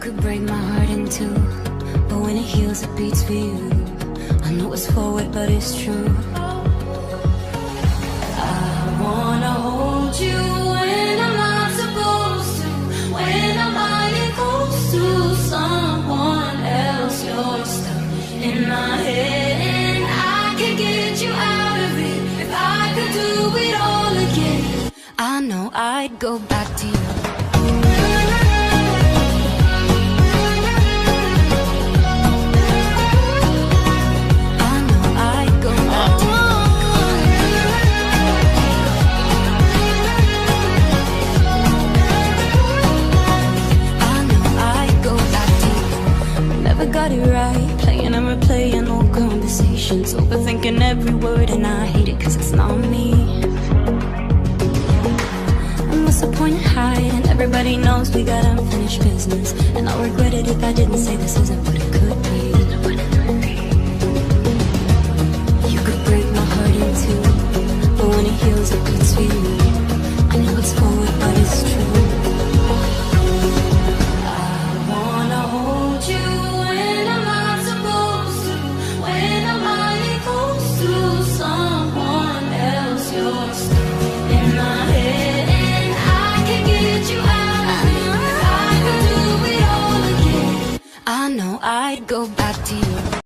could break my heart in two, but when it heals, it beats for you. I know it's forward, but it's true. I wanna hold you when I'm not supposed to, when I'm buying close to someone else. You're stuck in my head, and I can get you out of it. If I could do it all again, I know I'd go back to you. Got it right, playing and replaying old conversations, overthinking every word, and I hate it cause it's not me. And what's the point in hiding? Everybody knows we got unfinished business, and I'll regret it if I didn't say this isn't what it could be. You could break my heart in two, but when it heals it beats for you. I know it's forward but it's true. I wanna hold you I'd go back.